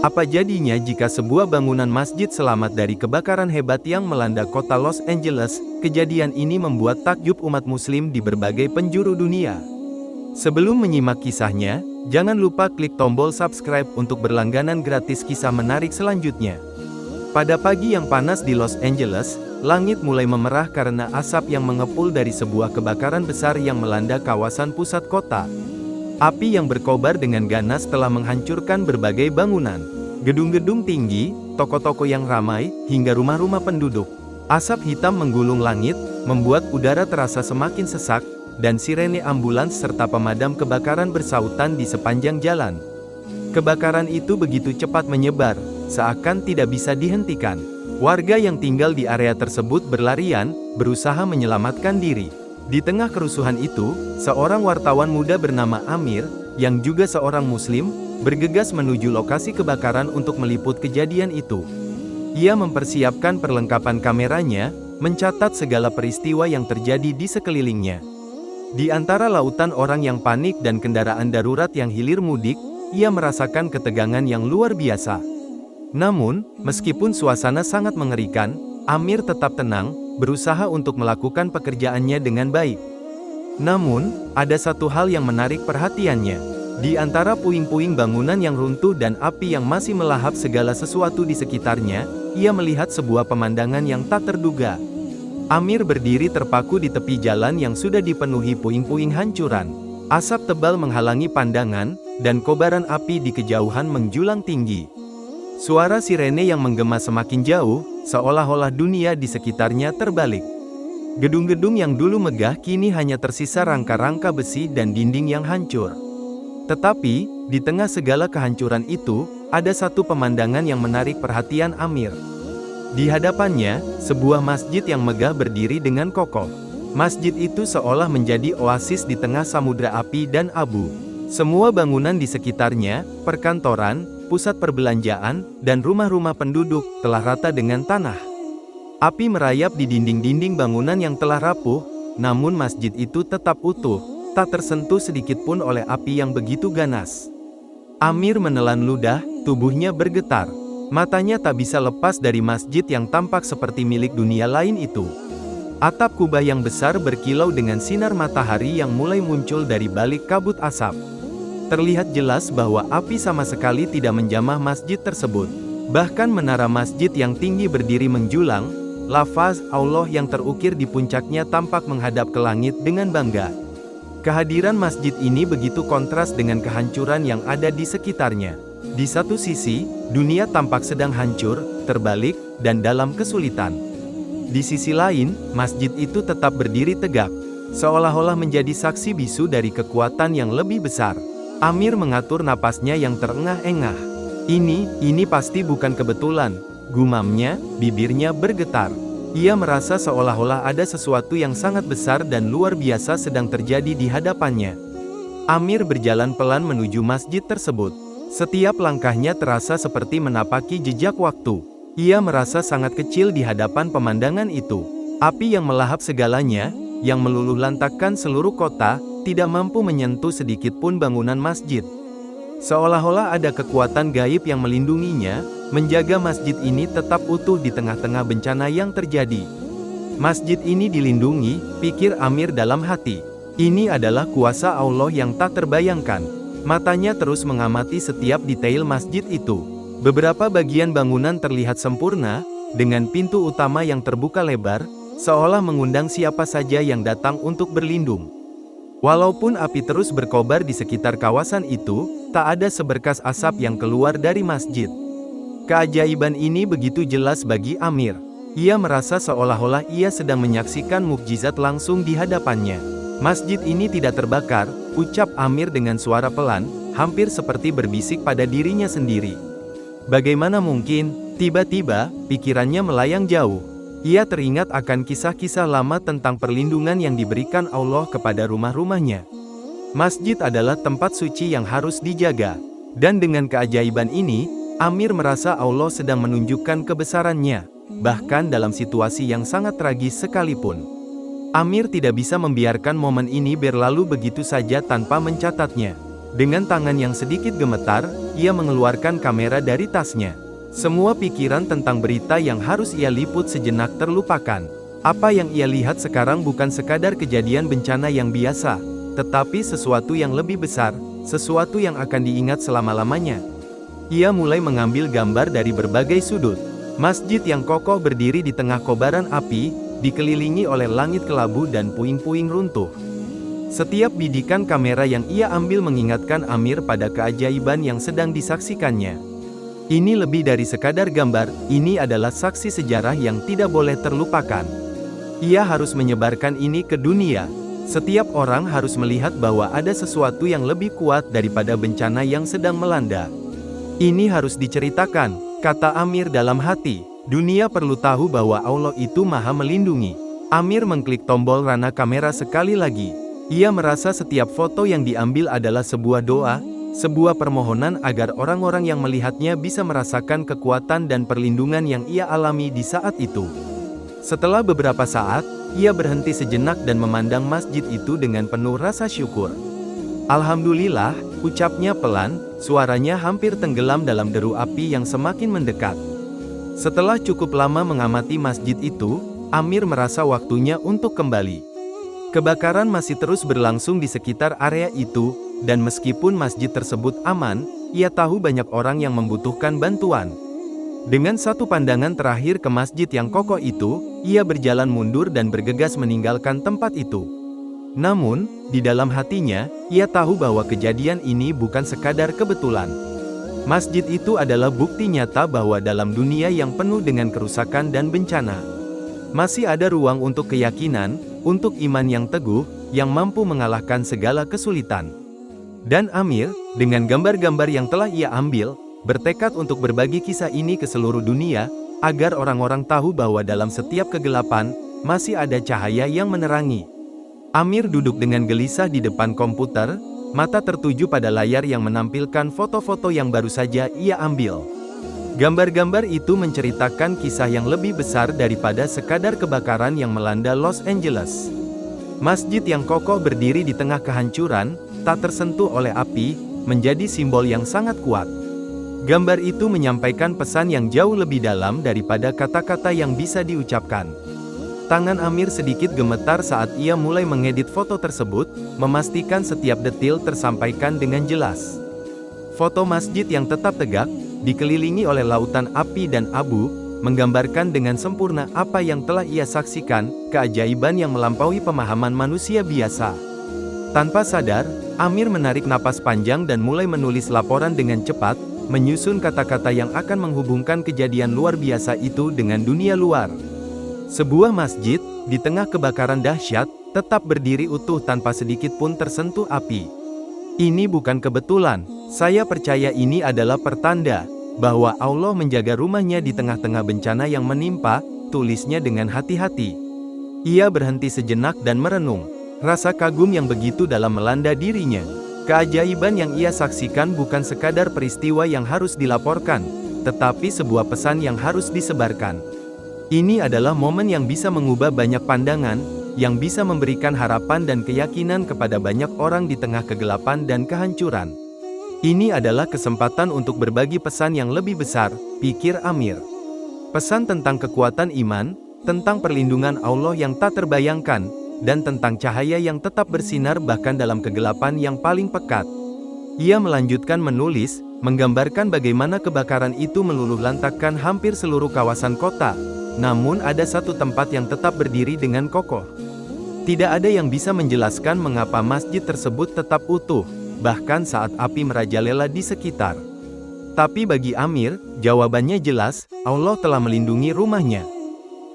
Apa jadinya jika sebuah bangunan masjid selamat dari kebakaran hebat yang melanda kota Los Angeles? Kejadian ini membuat takjub umat muslim di berbagai penjuru dunia. Sebelum menyimak kisahnya, jangan lupa klik tombol subscribe untuk berlangganan gratis kisah menarik selanjutnya. Pada pagi yang panas di Los Angeles, langit mulai memerah karena asap yang mengepul dari sebuah kebakaran besar yang melanda kawasan pusat kota. Api yang berkobar dengan ganas telah menghancurkan berbagai bangunan, gedung-gedung tinggi, toko-toko yang ramai, hingga rumah-rumah penduduk. Asap hitam menggulung langit, membuat udara terasa semakin sesak, dan sirene ambulans serta pemadam kebakaran bersautan di sepanjang jalan. Kebakaran itu begitu cepat menyebar, seakan tidak bisa dihentikan. Warga yang tinggal di area tersebut berlarian, berusaha menyelamatkan diri. Di tengah kerusuhan itu, seorang wartawan muda bernama Amir, yang juga seorang muslim, bergegas menuju lokasi kebakaran untuk meliput kejadian itu. Ia mempersiapkan perlengkapan kameranya, mencatat segala peristiwa yang terjadi di sekelilingnya. Di antara lautan orang yang panik dan kendaraan darurat yang hilir mudik, ia merasakan ketegangan yang luar biasa. Namun, meskipun suasana sangat mengerikan, Amir tetap tenang, berusaha untuk melakukan pekerjaannya dengan baik. Namun, ada satu hal yang menarik perhatiannya. Di antara puing-puing bangunan yang runtuh dan api yang masih melahap segala sesuatu di sekitarnya, ia melihat sebuah pemandangan yang tak terduga. Amir berdiri terpaku di tepi jalan yang sudah dipenuhi puing-puing hancuran. Asap tebal menghalangi pandangan, dan kobaran api di kejauhan menjulang tinggi. Suara sirene yang menggema semakin jauh, seolah-olah dunia di sekitarnya terbalik. Gedung-gedung yang dulu megah kini hanya tersisa rangka-rangka besi dan dinding yang hancur. Tetapi, di tengah segala kehancuran itu, ada satu pemandangan yang menarik perhatian Amir. Di hadapannya, sebuah masjid yang megah berdiri dengan kokoh. Masjid itu seolah menjadi oasis di tengah samudra api dan abu. Semua bangunan di sekitarnya, perkantoran, pusat perbelanjaan, dan rumah-rumah penduduk, telah rata dengan tanah. Api merayap di dinding-dinding bangunan yang telah rapuh, namun masjid itu tetap utuh, tak tersentuh sedikit pun oleh api yang begitu ganas. Amir menelan ludah, tubuhnya bergetar. Matanya tak bisa lepas dari masjid yang tampak seperti milik dunia lain itu. Atap kubah yang besar berkilau dengan sinar matahari yang mulai muncul dari balik kabut asap. Terlihat jelas bahwa api sama sekali tidak menjamah masjid tersebut. Bahkan menara masjid yang tinggi berdiri menjulang, lafaz Allah yang terukir di puncaknya tampak menghadap ke langit dengan bangga. Kehadiran masjid ini begitu kontras dengan kehancuran yang ada di sekitarnya. Di satu sisi, dunia tampak sedang hancur, terbalik, dan dalam kesulitan. Di sisi lain, masjid itu tetap berdiri tegak, seolah-olah menjadi saksi bisu dari kekuatan yang lebih besar. Amir mengatur napasnya yang terengah-engah. Ini pasti bukan kebetulan, gumamnya, bibirnya bergetar. Ia merasa seolah-olah ada sesuatu yang sangat besar dan luar biasa sedang terjadi di hadapannya. Amir berjalan pelan menuju masjid tersebut. Setiap langkahnya terasa seperti menapaki jejak waktu. Ia merasa sangat kecil di hadapan pemandangan itu. Api yang melahap segalanya, yang meluluh lantakkan seluruh kota, tidak mampu menyentuh sedikit pun bangunan masjid. Seolah-olah ada kekuatan gaib yang melindunginya, menjaga masjid ini tetap utuh di tengah-tengah bencana yang terjadi. Masjid ini dilindungi, pikir Amir dalam hati. Ini adalah kuasa Allah yang tak terbayangkan. Matanya terus mengamati setiap detail masjid itu. Beberapa bagian bangunan terlihat sempurna, dengan pintu utama yang terbuka lebar, seolah mengundang siapa saja yang datang untuk berlindung. Walaupun api terus berkobar di sekitar kawasan itu, tak ada seberkas asap yang keluar dari masjid. Keajaiban ini begitu jelas bagi Amir. Ia merasa seolah-olah ia sedang menyaksikan mukjizat langsung di hadapannya. Masjid ini tidak terbakar, ucap Amir dengan suara pelan, hampir seperti berbisik pada dirinya sendiri. Bagaimana mungkin? Tiba-tiba, pikirannya melayang jauh. Ia teringat akan kisah-kisah lama tentang perlindungan yang diberikan Allah kepada rumah-rumahnya. Masjid adalah tempat suci yang harus dijaga. Dan dengan keajaiban ini, Amir merasa Allah sedang menunjukkan kebesarannya, bahkan dalam situasi yang sangat tragis sekalipun. Amir tidak bisa membiarkan momen ini berlalu begitu saja tanpa mencatatnya. Dengan tangan yang sedikit gemetar, ia mengeluarkan kamera dari tasnya. Semua pikiran tentang berita yang harus ia liput sejenak terlupakan. Apa yang ia lihat sekarang bukan sekadar kejadian bencana yang biasa, tetapi sesuatu yang lebih besar, sesuatu yang akan diingat selama-lamanya. Ia mulai mengambil gambar dari berbagai sudut. Masjid yang kokoh berdiri di tengah kobaran api, dikelilingi oleh langit kelabu dan puing-puing runtuh. Setiap bidikan kamera yang ia ambil mengingatkan Amir pada keajaiban yang sedang disaksikannya. Ini lebih dari sekadar gambar, ini adalah saksi sejarah yang tidak boleh terlupakan. Ia harus menyebarkan ini ke dunia. Setiap orang harus melihat bahwa ada sesuatu yang lebih kuat daripada bencana yang sedang melanda. Ini harus diceritakan, kata Amir dalam hati. Dunia perlu tahu bahwa Allah itu Maha Melindungi. Amir mengklik tombol rana kamera sekali lagi. Ia merasa setiap foto yang diambil adalah sebuah doa, sebuah permohonan agar orang-orang yang melihatnya bisa merasakan kekuatan dan perlindungan yang ia alami di saat itu. Setelah beberapa saat, ia berhenti sejenak dan memandang masjid itu dengan penuh rasa syukur. Alhamdulillah, ucapnya pelan, suaranya hampir tenggelam dalam deru api yang semakin mendekat. Setelah cukup lama mengamati masjid itu, Amir merasa waktunya untuk kembali. Kebakaran masih terus berlangsung di sekitar area itu, dan meskipun masjid tersebut aman, ia tahu banyak orang yang membutuhkan bantuan. Dengan satu pandangan terakhir ke masjid yang kokoh itu, ia berjalan mundur dan bergegas meninggalkan tempat itu. Namun, di dalam hatinya, ia tahu bahwa kejadian ini bukan sekadar kebetulan. Masjid itu adalah bukti nyata bahwa dalam dunia yang penuh dengan kerusakan dan bencana, masih ada ruang untuk keyakinan, untuk iman yang teguh, yang mampu mengalahkan segala kesulitan. Dan Amir, dengan gambar-gambar yang telah ia ambil, bertekad untuk berbagi kisah ini ke seluruh dunia, agar orang-orang tahu bahwa dalam setiap kegelapan, masih ada cahaya yang menerangi. Amir duduk dengan gelisah di depan komputer, mata tertuju pada layar yang menampilkan foto-foto yang baru saja ia ambil. Gambar-gambar itu menceritakan kisah yang lebih besar daripada sekadar kebakaran yang melanda Los Angeles. Masjid yang kokoh berdiri di tengah kehancuran, tak tersentuh oleh api, menjadi simbol yang sangat kuat. Gambar itu menyampaikan pesan yang jauh lebih dalam daripada kata-kata yang bisa diucapkan. Tangan Amir sedikit gemetar saat ia mulai mengedit foto tersebut, memastikan setiap detil tersampaikan dengan jelas. Foto masjid yang tetap tegak, dikelilingi oleh lautan api dan abu, menggambarkan dengan sempurna apa yang telah ia saksikan, keajaiban yang melampaui pemahaman manusia biasa. Tanpa sadar, Amir menarik napas panjang dan mulai menulis laporan dengan cepat, menyusun kata-kata yang akan menghubungkan kejadian luar biasa itu dengan dunia luar. Sebuah masjid, di tengah kebakaran dahsyat, tetap berdiri utuh tanpa sedikit pun tersentuh api. Ini bukan kebetulan, saya percaya ini adalah pertanda, bahwa Allah menjaga rumahnya di tengah-tengah bencana yang menimpa, tulisnya dengan hati-hati. Ia berhenti sejenak dan merenung. Rasa kagum yang begitu dalam melanda dirinya. Keajaiban yang ia saksikan bukan sekadar peristiwa yang harus dilaporkan, tetapi sebuah pesan yang harus disebarkan. Ini adalah momen yang bisa mengubah banyak pandangan, yang bisa memberikan harapan dan keyakinan kepada banyak orang di tengah kegelapan dan kehancuran. Ini adalah kesempatan untuk berbagi pesan yang lebih besar, pikir Amir. Pesan tentang kekuatan iman, tentang perlindungan Allah yang tak terbayangkan, dan tentang cahaya yang tetap bersinar bahkan dalam kegelapan yang paling pekat. Ia melanjutkan menulis, menggambarkan bagaimana kebakaran itu meluluhlantakkan hampir seluruh kawasan kota. Namun ada satu tempat yang tetap berdiri dengan kokoh. Tidak ada yang bisa menjelaskan mengapa masjid tersebut tetap utuh, bahkan saat api merajalela di sekitar. Tapi bagi Amir, jawabannya jelas, Allah telah melindungi rumahnya.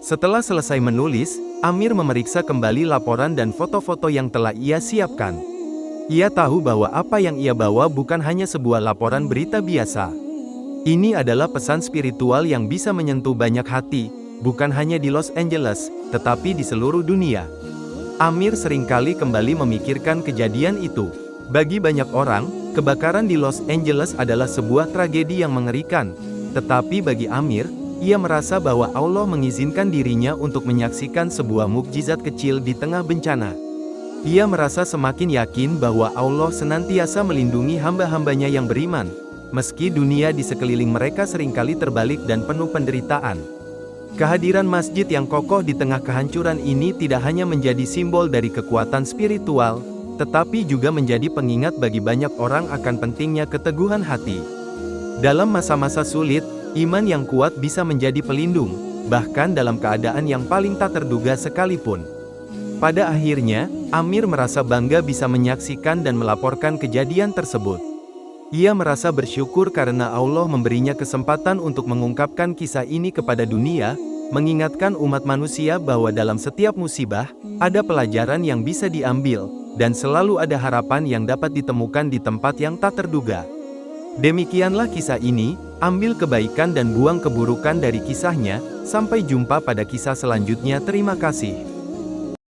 Setelah selesai menulis, Amir memeriksa kembali laporan dan foto-foto yang telah ia siapkan. Ia tahu bahwa apa yang ia bawa bukan hanya sebuah laporan berita biasa. Ini adalah pesan spiritual yang bisa menyentuh banyak hati, bukan hanya di Los Angeles, tetapi di seluruh dunia. Amir seringkali kembali memikirkan kejadian itu. Bagi banyak orang, kebakaran di Los Angeles adalah sebuah tragedi yang mengerikan. Tetapi bagi Amir, ia merasa bahwa Allah mengizinkan dirinya untuk menyaksikan sebuah mukjizat kecil di tengah bencana. Ia merasa semakin yakin bahwa Allah senantiasa melindungi hamba-hambanya yang beriman, meski dunia di sekeliling mereka seringkali terbalik dan penuh penderitaan. Kehadiran masjid yang kokoh di tengah kehancuran ini tidak hanya menjadi simbol dari kekuatan spiritual, tetapi juga menjadi pengingat bagi banyak orang akan pentingnya keteguhan hati. Dalam masa-masa sulit, iman yang kuat bisa menjadi pelindung, bahkan dalam keadaan yang paling tak terduga sekalipun. Pada akhirnya, Amir merasa bangga bisa menyaksikan dan melaporkan kejadian tersebut. Ia merasa bersyukur karena Allah memberinya kesempatan untuk mengungkapkan kisah ini kepada dunia, mengingatkan umat manusia bahwa dalam setiap musibah, ada pelajaran yang bisa diambil, dan selalu ada harapan yang dapat ditemukan di tempat yang tak terduga. Demikianlah kisah ini, ambil kebaikan dan buang keburukan dari kisahnya. Sampai jumpa pada kisah selanjutnya. Terima kasih.